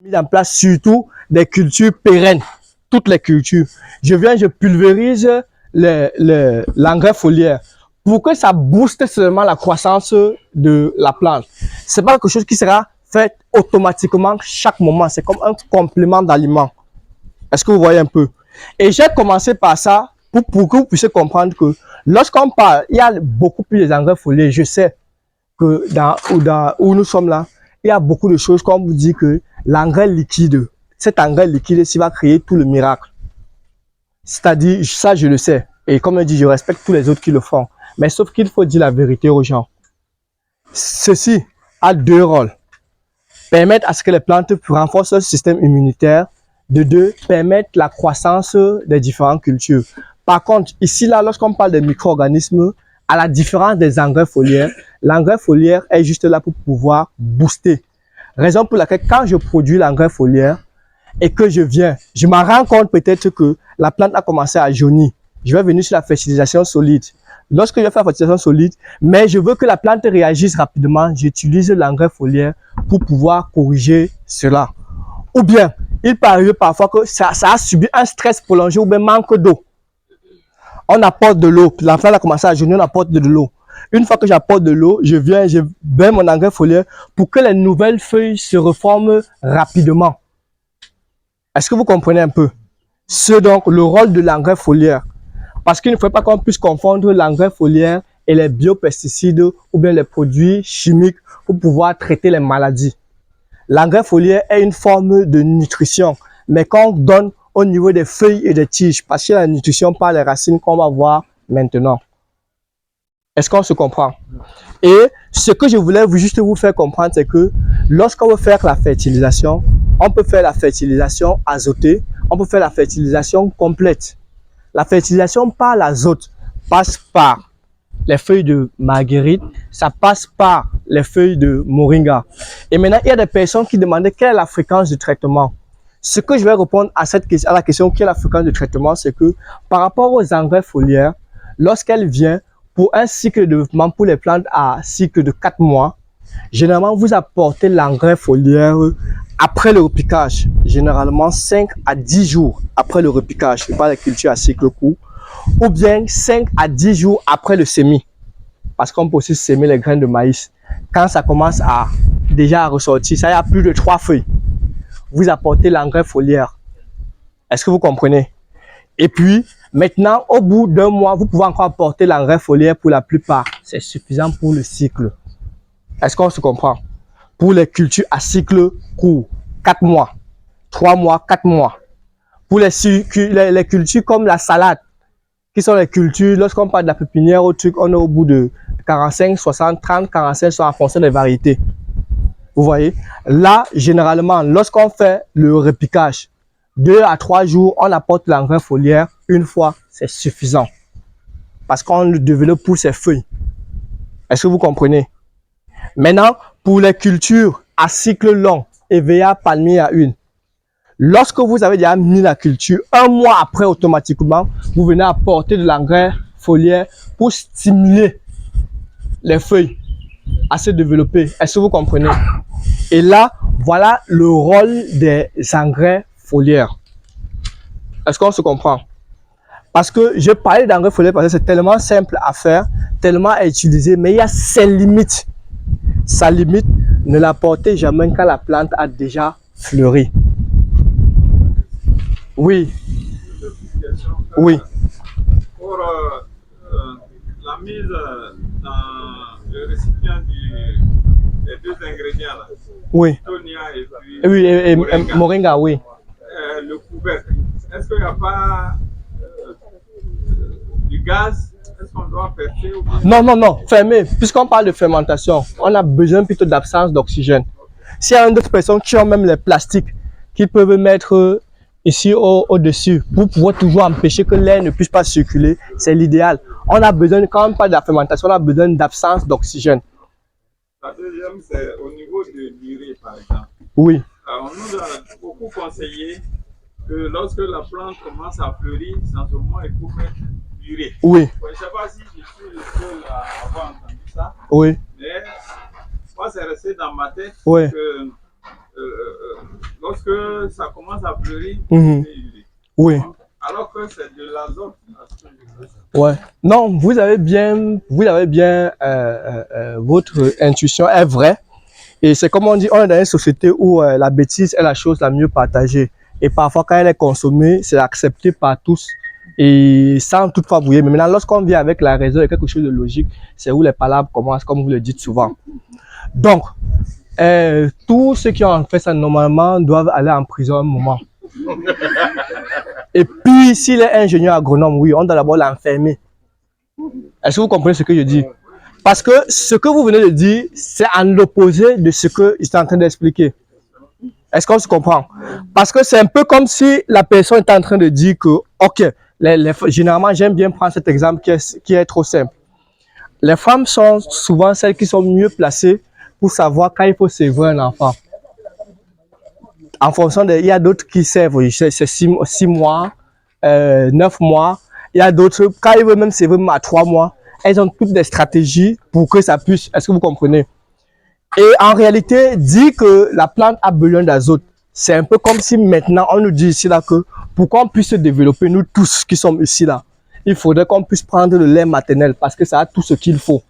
mis en place surtout des cultures pérennes, toutes les cultures. Je pulvérise l'engrais foliaire pour que ça booste seulement la croissance de la plante. C'est pas quelque chose qui sera fait automatiquement chaque moment. C'est comme un complément d'aliment. Est-ce que vous voyez un peu? Et j'ai commencé par ça pour que vous puissiez comprendre que lorsqu'on parle, il y a beaucoup plus d'engrais foliaires. Je sais que où nous sommes là, il y a beaucoup de choses comme vous dit que l'engrais liquide, cet engrais liquide, s'il va créer tout le miracle. C'est-à-dire, ça je le sais. Et comme je dis, je respecte tous les autres qui le font. Mais sauf qu'il faut dire la vérité aux gens. Ceci a deux rôles. Permettre à ce que les plantes renforcent leur système immunitaire. De deux, permettre la croissance des différentes cultures. Par contre, ici, là, lorsqu'on parle des micro-organismes, à la différence des engrais foliaires, l'engrais foliaire est juste là pour pouvoir booster. Raison pour laquelle, quand je produis l'engrais foliaire et que je me rends compte peut-être que la plante a commencé à jaunir. Je vais venir sur la fertilisation solide. Lorsque je vais faire la fertilisation solide, mais je veux que la plante réagisse rapidement, j'utilise l'engrais foliaire pour pouvoir corriger cela. Ou bien, il peut arriver parfois que ça a subi un stress prolongé ou bien manque d'eau. On apporte de l'eau, la plante a commencé à jaunir, on apporte de l'eau. Une fois que j'apporte de l'eau, je mets mon engrais foliaire pour que les nouvelles feuilles se reforment rapidement. Est-ce que vous comprenez un peu? C'est donc le rôle de l'engrais foliaire. Parce qu'il ne faut pas qu'on puisse confondre l'engrais foliaire et les biopesticides ou bien les produits chimiques pour pouvoir traiter les maladies. L'engrais foliaire est une forme de nutrition, mais qu'on donne au niveau des feuilles et des tiges, parce que la nutrition par les racines qu'on va voir maintenant. Est-ce qu'on se comprend? Et ce que je voulais juste vous faire comprendre, c'est que lorsqu'on veut faire la fertilisation, on peut faire la fertilisation azotée, on peut faire la fertilisation complète. La fertilisation par l'azote passe par les feuilles de marguerite, ça passe par les feuilles de moringa. Et maintenant, il y a des personnes qui demandaient quelle est la fréquence de traitement. Ce que je vais répondre à la question quelle est la fréquence de traitement, c'est que par rapport aux engrais foliaires, lorsqu'elle vient pour un cycle de développement pour les plantes à cycle de 4 mois, généralement, vous apportez l'engrais foliaire après le repiquage, généralement 5 à 10 jours après le repiquage, je parle de culture à cycle court, ou bien 5 à 10 jours après le semis, parce qu'on peut aussi semer les graines de maïs. Quand ça commence déjà à ressortir, ça y a plus de 3 feuilles, vous apportez l'engrais foliaire. Est-ce que vous comprenez? Et puis, maintenant, au bout d'un mois, vous pouvez encore apporter l'engrais foliaire pour la plupart. C'est suffisant pour le cycle. Est-ce qu'on se comprend? Pour les cultures à cycle court, 4 mois, 3 mois, 4 mois. Pour les cultures comme la salade, qui sont les cultures, lorsqu'on parle de la pépinière au truc, on est au bout de 45, 60, 30, 45, soit en fonction des variétés. Vous voyez? Là, généralement, lorsqu'on fait le repiquage, 2 à 3 jours, on apporte l'engrais foliaire une fois, c'est suffisant. Parce qu'on le développe pour ses feuilles. Est-ce que vous comprenez? Maintenant, pour les cultures à cycle long, EVA, palmier à une, lorsque vous avez déjà mis la culture, un mois après, automatiquement, vous venez apporter de l'engrais foliaire pour stimuler les feuilles à se développer. Est-ce que vous comprenez? Et là, voilà le rôle des engrais foliaires. Est-ce qu'on se comprend? Parce que je parlais d'engrais foliaire parce que c'est tellement simple à faire, tellement à utiliser, mais il y a ses limites. Sa limite, ne l'apportez jamais quand la plante a déjà fleuri. Oui. Oui. Pour la mise dans le récipient des 2 ingrédients là, oui. Tonia et puis oui, et moringa, oui. Le couvercle, est-ce qu'il n'y a pas du gaz? Est-ce qu'on doit percer ou bien... Non, fermer. Puisqu'on parle de fermentation, on a besoin plutôt d'absence d'oxygène. S'il y a d'autres personnes qui ont même les plastiques, qu'ils peuvent mettre ici au-dessus pour pouvoir toujours empêcher que l'air ne puisse pas circuler, c'est l'idéal. On a besoin, quand on parle de la fermentation, on a besoin d'absence d'oxygène. La deuxième, c'est au niveau de l'urée, par exemple. Oui. On nous a beaucoup conseillé que lorsque la plante commence à fleurir, sans au moins il faut mettre l'urée. Oui. Je ne sais pas si je suis le seul à avoir entendu ça. Oui. Mais moi, c'est resté dans ma tête oui. que lorsque ça commence à fleurir, Mhm. c'est urée. Oui. Alors que c'est de l'azote. Ouais. Non, vous avez bien votre intuition est vraie. Et c'est comme on dit, on est dans une société où la bêtise est la chose la mieux partagée. Et parfois, quand elle est consommée, c'est accepté par tous et sans toutefois brouiller. Mais maintenant, lorsqu'on vient avec la raison et quelque chose de logique, c'est où les palabres commencent, comme vous le dites souvent. Donc, tous ceux qui ont fait ça normalement doivent aller en prison un moment. Et puis, s'il est ingénieur agronome, oui, on doit d'abord l'enfermer. Est-ce que vous comprenez ce que je dis? Parce que ce que vous venez de dire, c'est en l'opposé de ce que je suis en train d'expliquer. Est-ce qu'on se comprend? Parce que c'est un peu comme si la personne est en train de dire que, ok, généralement, j'aime bien prendre cet exemple qui est trop simple. Les femmes sont souvent celles qui sont mieux placées pour savoir quand il faut sévrer un enfant. En fonction il y a d'autres qui servent, c'est 6 mois, 9 mois. Il y a d'autres, quand ils veulent même sévrer à 3 mois, elles ont toutes des stratégies pour que ça puisse. Est-ce que vous comprenez? Et en réalité, dire que la plante a besoin d'azote, c'est un peu comme si maintenant on nous dit ici là que pour qu'on puisse se développer, nous tous qui sommes ici là, il faudrait qu'on puisse prendre le lait maternel parce que ça a tout ce qu'il faut.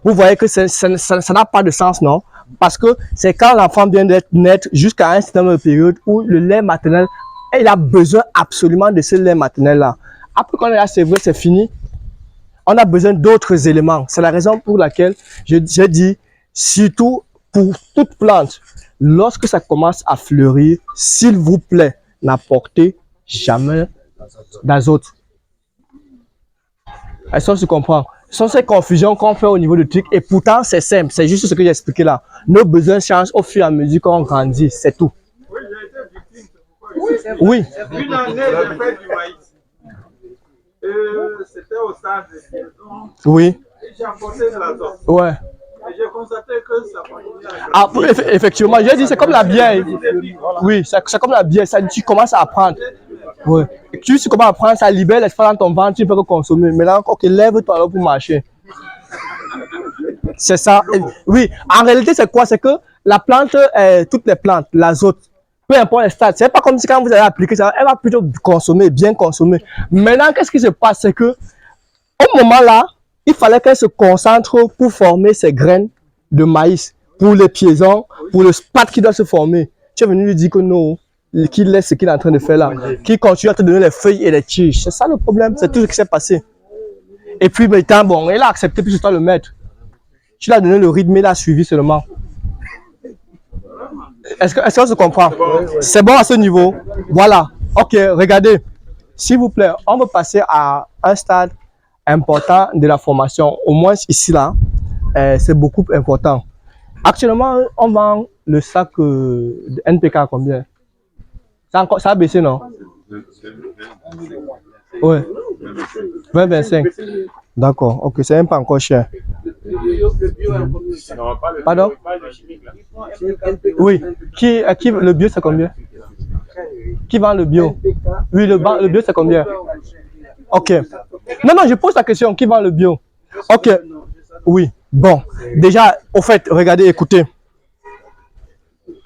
Vous voyez que ça n'a pas de sens, non? Parce que c'est quand l'enfant vient d'être naître jusqu'à un certain période où le lait maternel, il a besoin absolument de ce lait maternel là. Après qu'on est c'est vrai, c'est fini. On a besoin d'autres éléments. C'est la raison pour laquelle j'ai dit, surtout pour toute plante, lorsque ça commence à fleurir, s'il vous plaît, n'apportez jamais d'azote. Est-ce qu'on se comprend? Ce sont ces confusions qu'on fait au niveau du truc et pourtant c'est simple, c'est juste ce que j'ai expliqué là. Nos besoins changent au fur et à mesure qu'on grandit, c'est tout. Oui, j'ai été victime, c'est pourquoi. Oui. Une année, j'ai fait du maïs. C'était au stade de liaison. Oui. Et j'ai apporté de l'azote. Ouais. Et j'ai constaté que ça continuait à Ah, effectivement, j'ai dit c'est comme la bière. Oui, c'est comme la bière, ça, tu commences à apprendre. Oui. Tu commences à apprendre, ça libère l'espace dans ton ventre, tu ne peux que consommer. Maintenant, ok, lève-toi pour marcher. C'est ça. Oui, en réalité, c'est quoi? C'est que la plante, toutes les plantes, l'azote, peu importe les stades, c'est pas comme si quand vous allez appliquer ça, elle va plutôt consommer, bien consommer. Maintenant, qu'est-ce qui se passe? C'est que, au moment là, il fallait qu'elle se concentre pour former ses graines de maïs, pour les piaisons, pour le spat qui doit se former. Tu es venu lui dire que non, qu'il laisse ce qu'il est en train de faire là, qu'il continue à te donner les feuilles et les tiges. C'est ça le problème, c'est tout ce qui s'est passé. Et puis maintenant, bon, il a accepté, puis c'est toi le maître. Tu lui as donné le rythme, il a suivi seulement. Est-ce qu'on se comprend? C'est bon à ce niveau? Voilà. Ok, regardez. S'il vous plaît, on va passer à un stade important de la formation. Au moins ici, là, c'est beaucoup important. Actuellement, on vend le sac de NPK à combien? Ça a baissé, non? Oui. 20-25. D'accord. Ok, c'est même pas encore cher. Pardon? Oui. Le bio, c'est combien? Qui vend le bio? Oui, le bio, c'est combien? Ok. Non, je pose la question. Qui vend le bio? Ok. Oui. Bon. Déjà, au fait, regardez, écoutez.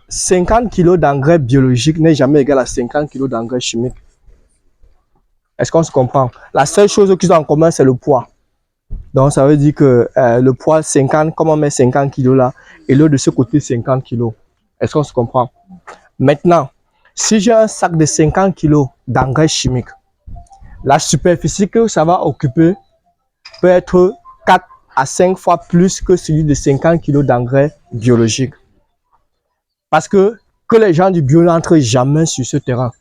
50 kg d'engrais biologique n'est jamais égal à 50 kg d'engrais chimique. Est-ce qu'on se comprend? La seule chose qu'ils ont en commun, c'est le poids. Donc, ça veut dire que le poids 50, comme on met 50 kg là, et l'autre de ce côté 50 kg. Est-ce qu'on se comprend? Maintenant, si j'ai un sac de 50 kg d'engrais chimique, la superficie que ça va occuper peut être 4 à 5 fois plus que celui de 50 kg d'engrais biologique. Parce que les gens du bio n'entrent jamais sur ce terrain.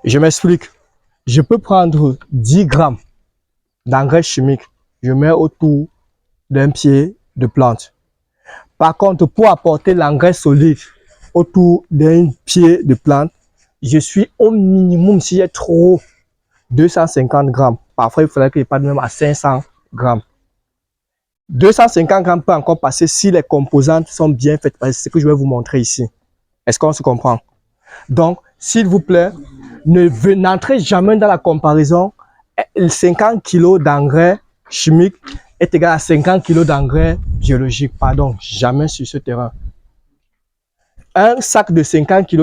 Je m'explique. Je peux prendre 10 grammes d'engrais chimique, je mets autour d'un pied de plante. Par contre, pour apporter l'engrais solide autour d'un pied de plante, je suis au minimum, s'il y a trop, 250 grammes. Parfois, il faudrait qu'il n'y ait pas de même à 500 grammes. 250 grammes peut encore passer si les composantes sont bien faites. C'est ce que je vais vous montrer ici. Est-ce qu'on se comprend? Donc, s'il vous plaît, n'entrez jamais dans la comparaison. 50 kg d'engrais chimique est égal à 50 kg d'engrais biologique. Pardon, jamais sur ce terrain. un sac de 50 kg